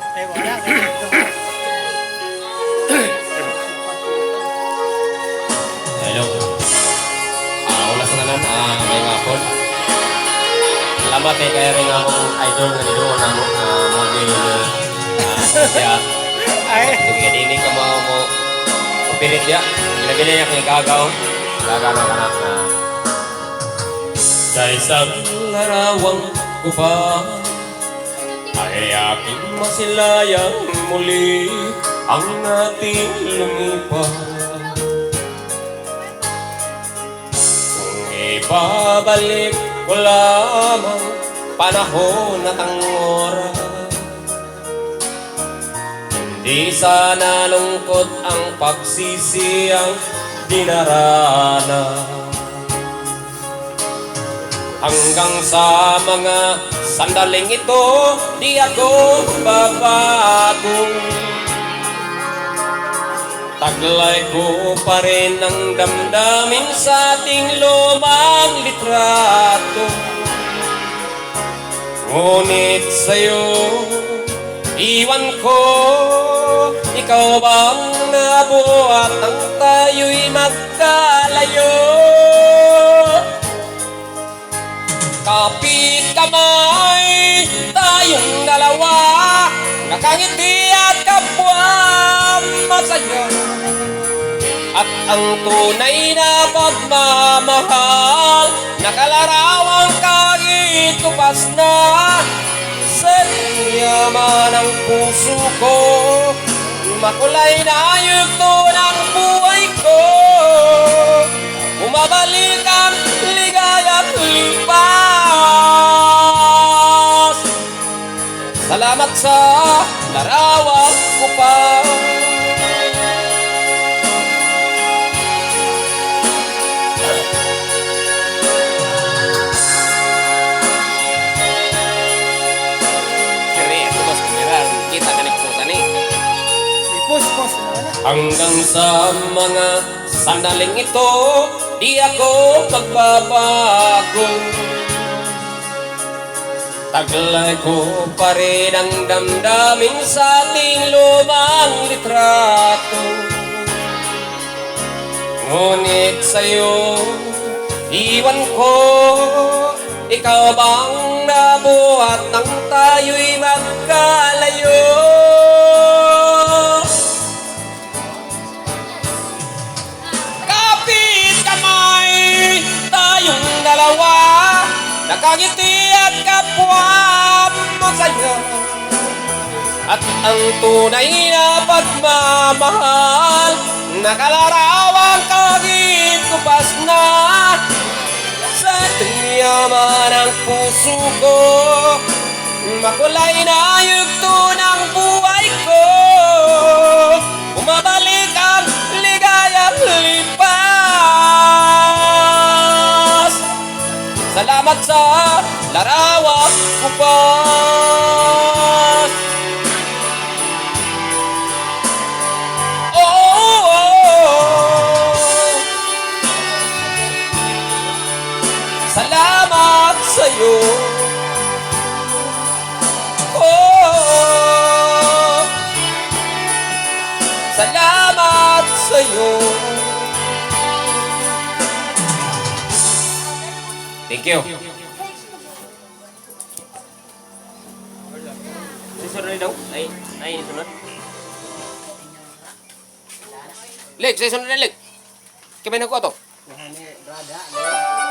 Ay, wala. Hello. Ulas na nan, may ngapon. Salamat kaya rin akong idol nga dito na mo kaya Ay. hindi ka mo pilit ya. Ginabili niya kung gagaw. Gagaw ka na. Sa isang larawang ko pa ay aking masilayang muli ang ating lumipas. Kung ibabalik ko lamang panahon at ang oras, hindi sana lungkot ang pagsisiyang dinaranas. Hanggang sa mga sandaling ito, di ako babago. Taglay ko pa rin ang damdamin sa ating lumang litrato. Ngunit sa'yo, iwan ko, ikaw bang nabuhat ang tayo'y magkalayo? Kapit kamay, tayong dalawa, nakangiti at kapwa masaya. At ang tunay na pagmamahal, nakalarawang kahit tupas na. Sa yaman ng puso ko, makulay na yugto ng buhay ko. Umabalik ang ligaya't lipas. Salamat sa larawan ko pa. Ipus-pus. Hanggang sa mga sandaling ito, di ako magbabago. Taglay ko pa rin ang damdamin sa ating lumang litrato. Ngunit sa'yo, iwan ko, ikaw bang nabuhat ng tayo'y magkalayo? Kapit kamay, tayong dalawa, nakangiti at kapwa masaya. At ang tunay na pagmamahal, nakalarawang kahit kupas na. Sa yaman ng puso ko, makulay na yugto ng buhay ko. Umabalik ang ligayang lipas. Salamat sa larawan ko pa. Salamat sa'yo. Oh, salamat sa'yo. Thank you. Susunod daw? Ay, sunod. Leg, sunod na leg. Kaya na ko ito. Brada.